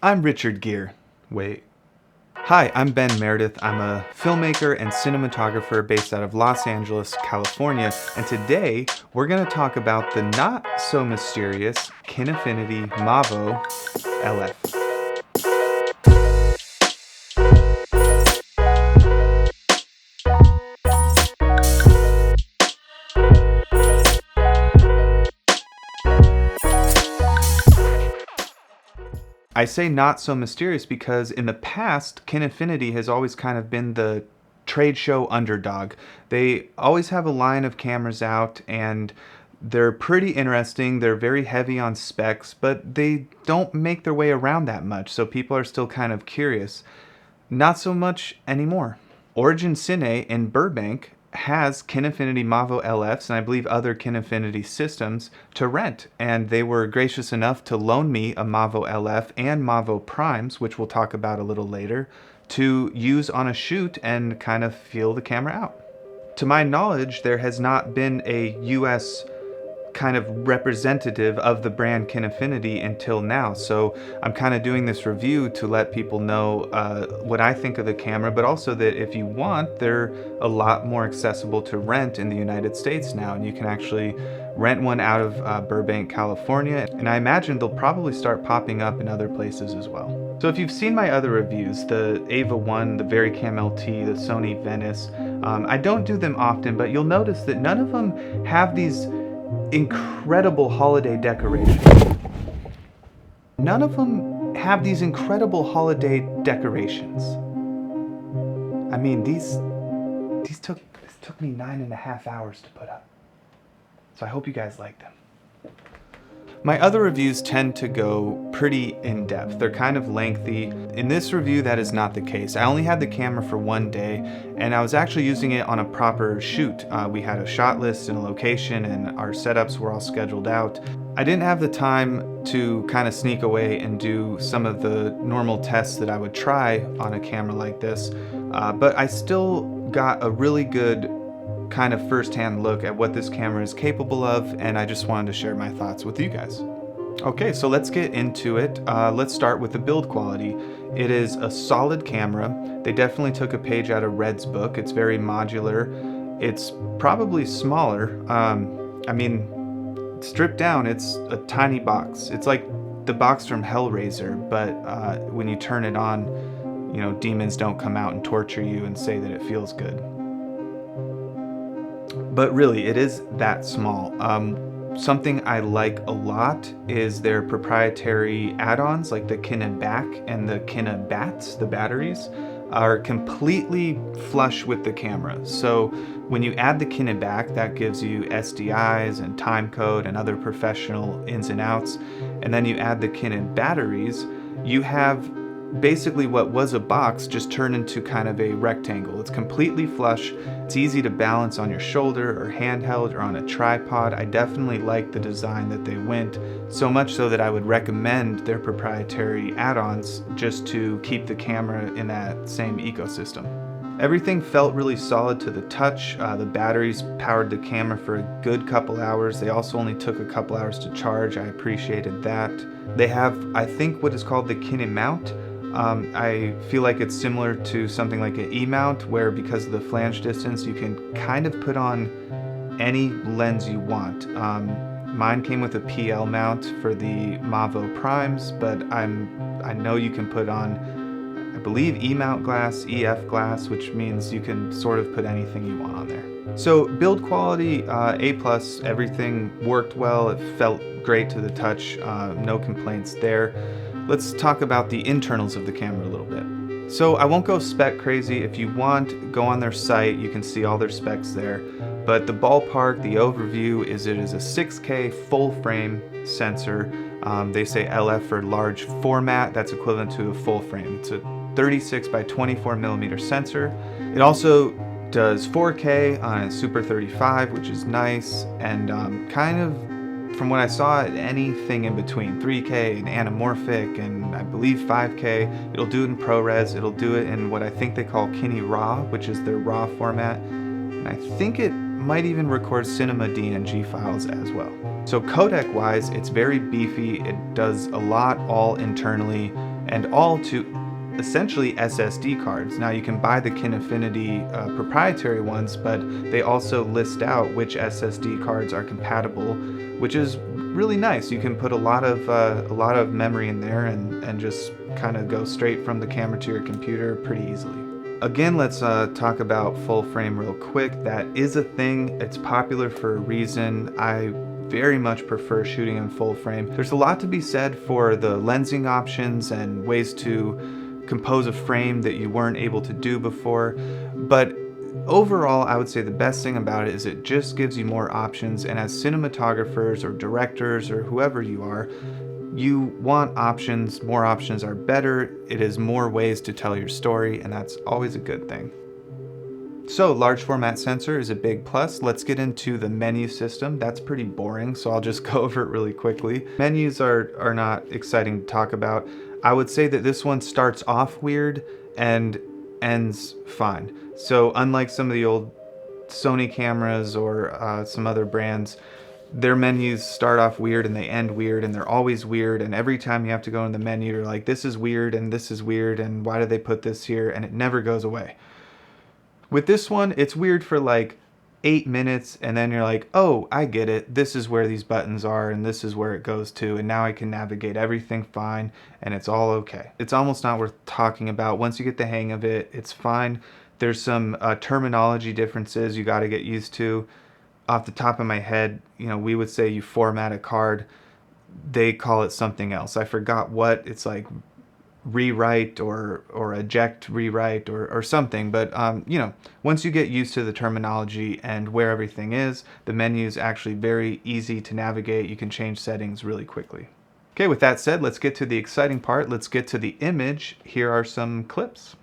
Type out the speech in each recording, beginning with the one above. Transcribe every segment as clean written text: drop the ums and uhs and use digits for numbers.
I'm Richard Gere. Wait. Hi, I'm Ben Meredith. I'm a filmmaker and cinematographer based out of Los Angeles, California, and today we're going to talk about the not so mysterious Kinefinity MAVO LF. I say not so mysterious because in the past, Kinefinity has always kind of been the trade show underdog. They always have a line of cameras out and they're pretty interesting. They're very heavy on specs, but they don't make their way around that much, so people are still kind of curious. Not so much anymore. Origin Cine in Burbank has Kinefinity MAVO LFs and I believe other Kinefinity systems to rent, and they were gracious enough to loan me a MAVO LF and MAVO Primes, which we'll talk about a little later, to use on a shoot and kind of feel the camera out. To my knowledge, there has not been a US kind of representative of the brand Kinefinity until now, so I'm kind of doing this review to let people know what I think of the camera, but also that if you want, they're a lot more accessible to rent in the United States now, and you can actually rent one out of Burbank, California, and I imagine they'll probably start popping up in other places as well. So if you've seen my other reviews, the Ava 1, the VariCam LT, the Sony Venice, I don't do them often, but you'll notice that none of them have these incredible holiday decorations. None of them have these incredible holiday decorations. I mean, these took me 9.5 hours to put up. So I hope you guys like them. My other reviews tend to go pretty in-depth. They're kind of lengthy. In this review, that is not the case. I only had the camera for one day, and I was actually using it on a proper shoot. We had a shot list and a location, and our setups were all scheduled out. I didn't have the time to kind of sneak away and do some of the normal tests that I would try on a camera like this, but I still got a really good kind of first-hand look at what this camera is capable of, and I just wanted to share my thoughts with you guys. Okay, so let's get into it. Let's start with the build quality. It is a solid camera. They definitely took a page out of Red's book. It's very modular. It's probably smaller. I mean, stripped down, it's a tiny box. It's like the box from Hellraiser, but when you turn it on, you know, demons don't come out and torture you and say that it feels good. But really, it is that small. Something I like a lot is their proprietary add-ons, like the Kineback and the Kinebats, the batteries, are completely flush with the camera. So when you add the Kineback, that gives you SDIs and timecode and other professional ins and outs. And then you add the Kine batteries, you have basically what was a box just turned into kind of a rectangle. It's completely flush. It's easy to balance on your shoulder or handheld or on a tripod. I definitely like the design that they went, so much so that I would recommend their proprietary add-ons just to keep the camera in that same ecosystem. Everything felt really solid to the touch. The batteries powered the camera for a good couple hours. They also only took a couple hours to charge. I appreciated that. They have, I think, what is called the Kine mount. I feel like it's similar to something like an E-mount, where because of the flange distance you can kind of put on any lens you want. Mine came with a PL mount for the MAVO Primes, but I know you can put on, I believe, E-mount glass, EF glass, which means you can sort of put anything you want on there. So build quality, A+, everything worked well, it felt great to the touch, no complaints there. Let's talk about the internals of the camera a little bit. So I won't go spec crazy. If you want, go on their site, you can see all their specs there. But the ballpark, the overview is it is a 6K full frame sensor. They say LF for large format, that's equivalent to a full frame. It's a 36 by 24 millimeter sensor. It also does 4K on a Super 35, which is nice, and kind of, from what I saw, anything in between, 3K and anamorphic, and I believe 5K. It'll do it in ProRes, it'll do it in what I think they call Kine RAW, which is their RAW format, and I think it might even record cinema DMG files as well. So codec wise, it's very beefy, it does a lot all internally, and all to essentially SSD cards. Now you can buy the Kinefinity proprietary ones, but they also list out which SSD cards are compatible, which is really nice. You can put a lot of memory in there and just kind of go straight from the camera to your computer pretty easily. Again, let's talk about full frame real quick. That is a thing. It's popular for a reason. I very much prefer shooting in full frame. There's a lot to be said for the lensing options and ways to compose a frame that you weren't able to do before, but overall I would say the best thing about it is it just gives you more options, and as cinematographers or directors or whoever you are, you want options. More options are better. It is more ways to tell your story, and that's always a good thing. So large format sensor is a big plus. Let's get into the menu system. That's pretty boring, so I'll just go over it really quickly. Menus are not exciting to talk about. I would say that this one starts off weird and ends fine. So unlike some of the old Sony cameras or some other brands, their menus start off weird and they end weird, and they're always weird, and every time you have to go in the menu you're like, this is weird and this is weird and why did they put this here, and it never goes away. With this one, it's weird for like 8 minutes, and then you're like, oh, I get it. This is where these buttons are, and this is where it goes to, and now I can navigate everything fine, and it's all okay. It's almost not worth talking about. Once you get the hang of it, it's fine. There's some terminology differences you got to get used to. Off the top of my head, you know, we would say you format a card. They call it something else. I forgot what. It's like rewrite or eject rewrite or something, but you know, once you get used to the terminology and where everything is, the menu is actually very easy to navigate. You can change settings really quickly. Okay, with that said, let's get to the exciting part. Let's get to the image. Here are some clips.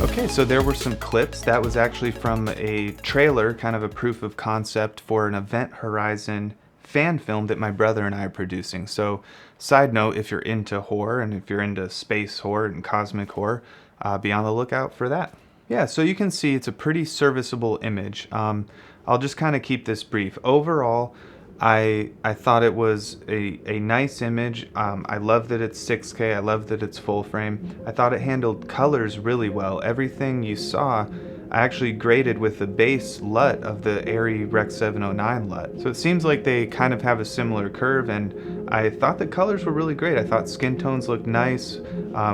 Okay, so there were some clips. That was actually from a trailer, kind of a proof of concept for an Event Horizon fan film that my brother and I are producing. So, side note, if you're into horror and if you're into space horror and cosmic horror, be on the lookout for that. Yeah, so you can see it's a pretty serviceable image. I'll just kind of keep this brief. Overall, I thought it was a nice image. I love that it's 6K. I love that it's full frame. I thought it handled colors really well. Everything you saw, I actually graded with the base LUT of the Arri Rec 709 LUT. So it seems like they kind of have a similar curve, and I thought the colors were really great. I thought skin tones looked nice.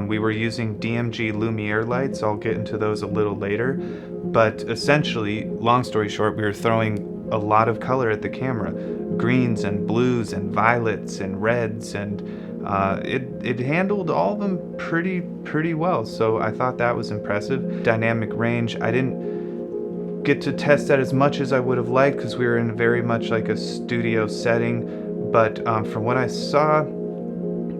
We were using Dmg Lumiere Lights. I'll get into those a little later. But essentially, long story short, we were throwing a lot of color at the camera. Greens and blues and violets and reds, and it handled all of them pretty well. So I thought that was impressive. Dynamic range, I didn't get to test that as much as I would have liked because we were in very much like a studio setting, but from what I saw,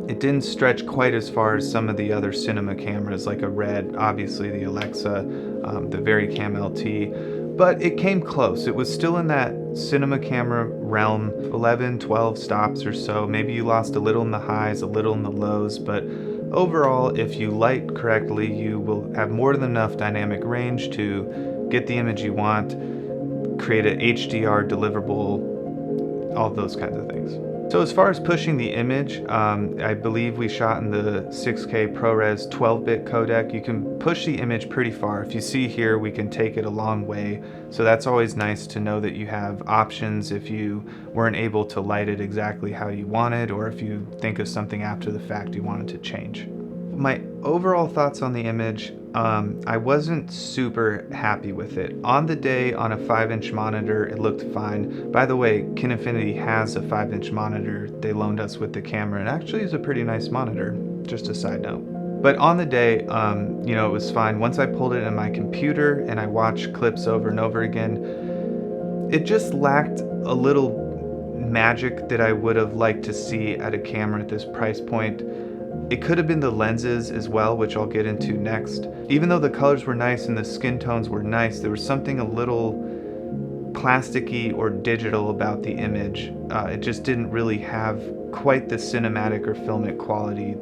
it didn't stretch quite as far as some of the other cinema cameras, like a Red, obviously the Alexa, the VariCam LT, but it came close. It was still in that cinema camera realm, 11, 12 stops or so. Maybe you lost a little in the highs, a little in the lows, but overall, if you light correctly, you will have more than enough dynamic range to get the image you want, create an HDR deliverable, all those kinds of things. So as far as pushing the image, I believe we shot in the 6K ProRes 12-bit codec. You can push the image pretty far. If you see here, we can take it a long way. So that's always nice to know that you have options if you weren't able to light it exactly how you wanted, or if you think of something after the fact you wanted to change. My overall thoughts on the image, I wasn't super happy with it. On the day, on a 5-inch monitor, it looked fine. By the way, Kinefinity has a 5-inch monitor they loaned us with the camera, and actually is a pretty nice monitor, just a side note. But on the day, you know, it was fine. Once I pulled it in my computer and I watched clips over and over again, it just lacked a little magic that I would have liked to see at a camera at this price point. It could have been the lenses as well, which I'll get into next. Even though the colors were nice and the skin tones were nice, there was something a little plasticky or digital about the image. It just didn't really have quite the cinematic or filmic quality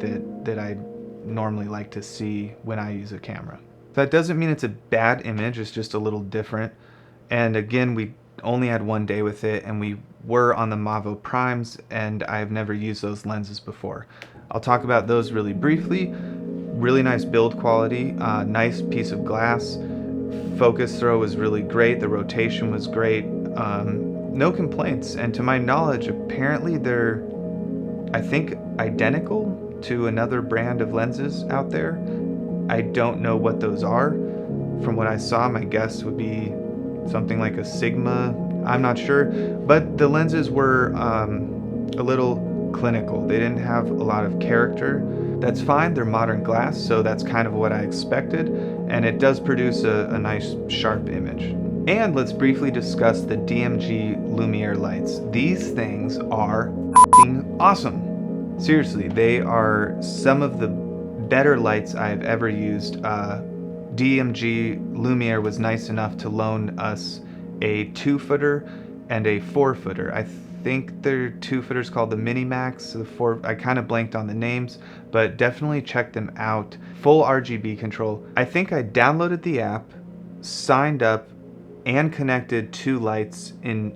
that I normally like to see when I use a camera. That doesn't mean it's a bad image, it's just a little different. And again, we only had one day with it, and we were on the MAVO primes, and I've never used those lenses before. I'll talk about those really briefly. Really nice build quality, nice piece of glass. Focus throw was really great, the rotation was great. No complaints, and to my knowledge, apparently they're, I think, identical to another brand of lenses out there. I don't know what those are. From what I saw, my guess would be something like a Sigma. I'm not sure, but the lenses were a little clinical. They didn't have a lot of character. That's fine, they're modern glass, so that's kind of what I expected, and it does produce a nice sharp image. And let's briefly discuss the Dmg Lumiere Lights. These things are f***ing awesome. Seriously, they are some of the better lights I've ever used. DMG Lumiere was nice enough to loan us a 2-footer and a 4-footer. I think their 2-footer's called the Mini Max. The 4, I kind of blanked on the names, but definitely check them out. Full RGB control. I think I downloaded the app, signed up, and connected 2 lights in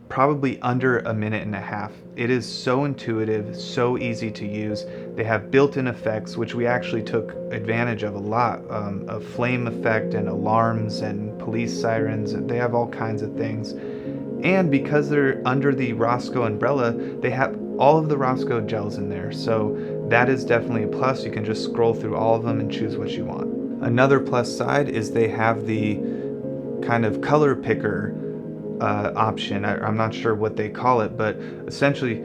probably under a minute and a half. It is so intuitive, so easy to use. They have built-in effects, which we actually took advantage of a lot, of flame effect and alarms and police sirens. They have all kinds of things. And because they're under the Rosco umbrella, they have all of the Rosco gels in there. So that is definitely a plus. You can just scroll through all of them and choose what you want. Another plus side is they have the kind of color picker option. I'm not sure what they call it, but essentially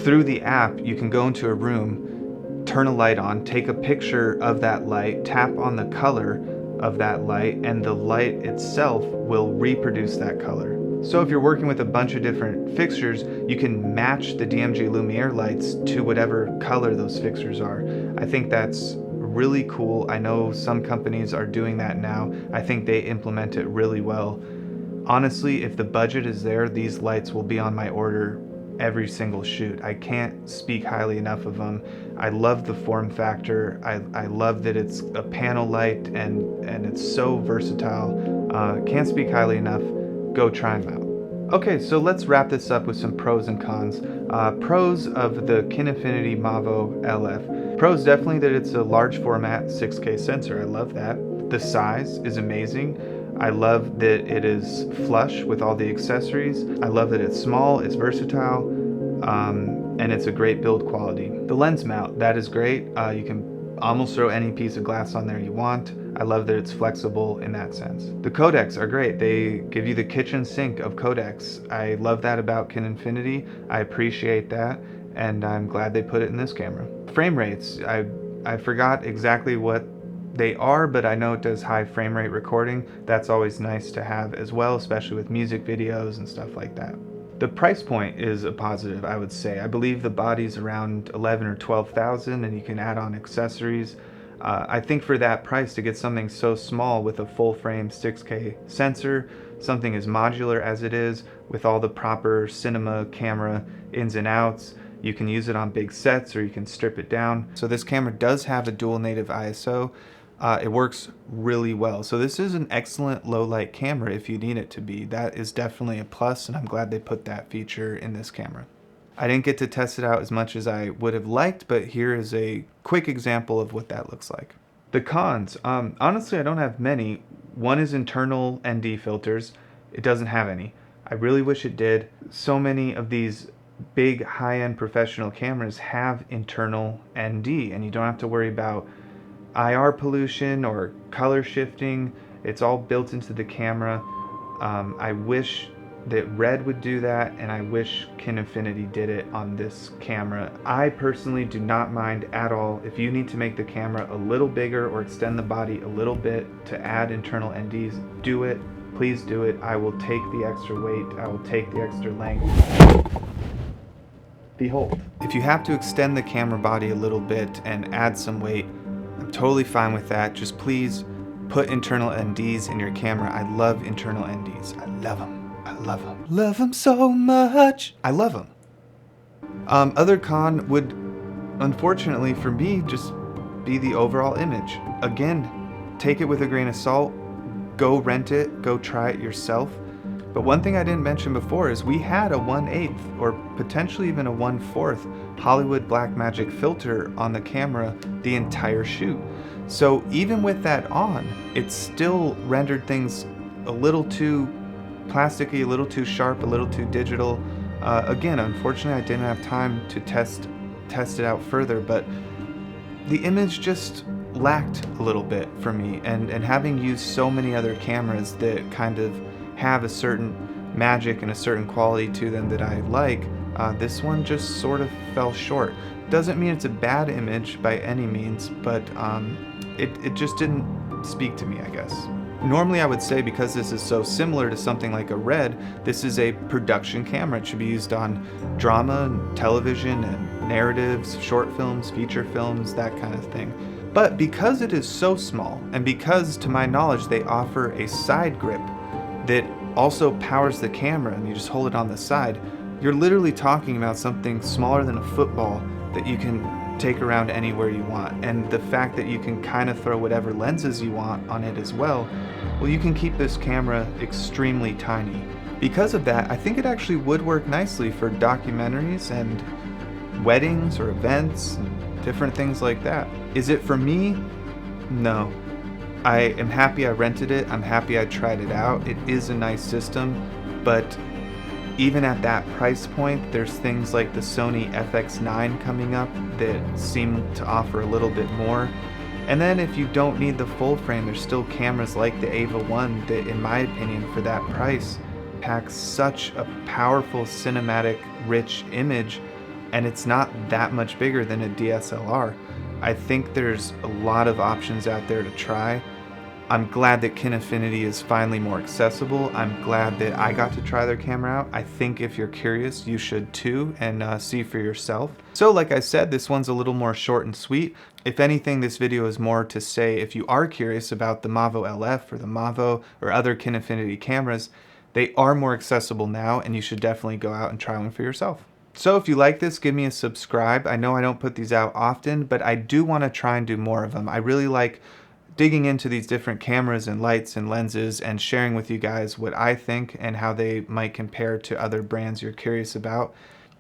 through the app you can go into a room, turn a light on, take a picture of that light, tap on the color of that light, and the light itself will reproduce that color. So if you're working with a bunch of different fixtures, you can match the Dmg Lumiere lights to whatever color those fixtures are. I think that's really cool. I know some companies are doing that now. I think they implement it really well. Honestly, if the budget is there, these lights will be on my order every single shoot. I can't speak highly enough of them. I love the form factor. I love that it's a panel light and it's so versatile. Can't speak highly enough. Go try them out. Okay, so let's wrap this up with some pros and cons. Pros of the Kinefinity MAVO LF. Pros, definitely that it's a large format 6K sensor. I love that. The size is amazing. I love that it is flush with all the accessories. I love that it's small, it's versatile, and it's a great build quality. The lens mount, that is great. You can almost throw any piece of glass on there you want. I love that it's flexible in that sense. The codecs are great. They give you the kitchen sink of codecs. I love that about Kinefinity. I appreciate that, and I'm glad they put it in this camera. Frame rates, I forgot exactly what they are, but I know it does high frame rate recording. That's always nice to have as well, especially with music videos and stuff like that. The price point is a positive, I would say. I believe the body's around 11 or 12,000, and you can add on accessories. I think for that price, to get something so small with a full frame 6K sensor, something as modular as it is, with all the proper cinema camera ins and outs, you can use it on big sets or you can strip it down. So this camera does have a dual native ISO. It works really well. So this is an excellent low light camera if you need it to be. That is definitely a plus, and I'm glad they put that feature in this camera. I didn't get to test it out as much as I would have liked, but here is a quick example of what that looks like. The cons, honestly I don't have many. One is internal ND filters. It doesn't have any. I really wish it did. So many of these big high-end professional cameras have internal ND, and you don't have to worry about IR pollution or color shifting. It's all built into the camera. I wish that red would do that, and I wish Kinefinity did it on this camera. I personally do not mind at all if you need to make the camera a little bigger or extend the body a little bit to add internal NDs. Do it. Please do it. I will take the extra weight. I will take the extra length. Behold. If you have to extend the camera body a little bit and add some weight, I'm totally fine with that. Just please put internal NDs in your camera. I love internal NDs. I love them. I love them. Love them so much. I love them. Other con would, unfortunately for me, just be the overall image. Again, take it with a grain of salt. Go rent it. Go try it yourself. But one thing I didn't mention before is we had a 1/8 or potentially even a 1/4 Hollywood Blackmagic filter on the camera the entire shoot. So even with that on, it still rendered things a little too plasticky, a little too sharp, a little too digital. Again, unfortunately, I didn't have time to test it out further, but the image just lacked a little bit for me. And having used so many other cameras that kind of have a certain magic and a certain quality to them that I like, this one just sort of fell short. Doesn't mean it's a bad image by any means, but it just didn't speak to me, I guess. Normally I would say, because this is so similar to something like a red, this is a production camera. It should be used on drama and television and narratives, short films, feature films, that kind of thing. But because it is so small, and because to my knowledge they offer a side grip that also powers the camera and you just hold it on the side, you're literally talking about something smaller than a football that you can take around anywhere you want. And the fact that you can kind of throw whatever lenses you want on it as well, you can keep this camera extremely tiny. Because of that, I think it actually would work nicely for documentaries and weddings or events and different things like that. Is it for me? No. I am happy I rented it. I'm happy I tried it out. It is a nice system, but even at that price point, there's things like the Sony FX9 coming up that seem to offer a little bit more. And then if you don't need the full frame, there's still cameras like the Ava 1 that, in my opinion, for that price, packs such a powerful cinematic rich image, and it's not that much bigger than a DSLR. I think there's a lot of options out there to try. I'm glad that Kinefinity is finally more accessible. I'm glad that I got to try their camera out. I think if you're curious, you should too, and see for yourself. So like I said, this one's a little more short and sweet. If anything, this video is more to say if you are curious about the MAVO LF or the MAVO or other Kinefinity cameras, they are more accessible now, and you should definitely go out and try one for yourself. So if you like this, give me a subscribe. I know I don't put these out often, but I do want to try and do more of them. I really like digging into these different cameras and lights and lenses and sharing with you guys what I think and how they might compare to other brands you're curious about.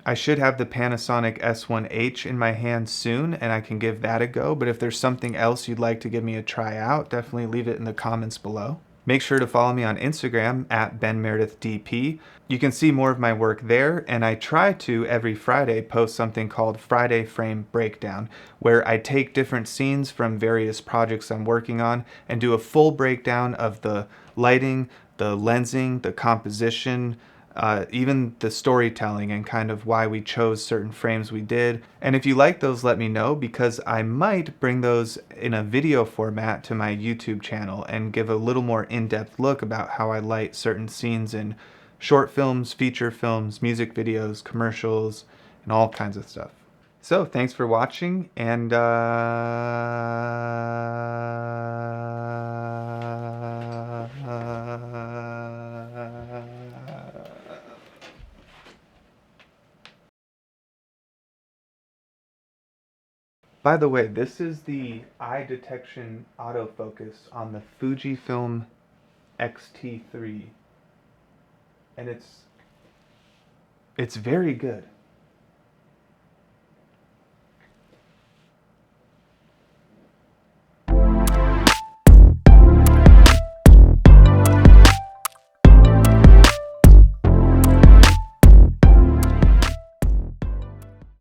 I should have the Panasonic S1H in my hand soon, and I can give that a go, but if there's something else you'd like to give me a try out, definitely leave it in the comments below. Make sure to follow me on Instagram at BenMeredithDP. You can see more of my work there, and I try to every Friday post something called Friday Frame Breakdown, where I take different scenes from various projects I'm working on and do a full breakdown of the lighting, the lensing, the composition, even the storytelling and kind of why we chose certain frames we did. And if you like those, let me know, because I might bring those in a video format to my YouTube channel and give a little more in-depth look about how I light certain scenes in short films, feature films, music videos, commercials, and all kinds of stuff. So thanks for watching, and by the way, this is the eye detection autofocus on the FujiFilm X-T3, and it's very good.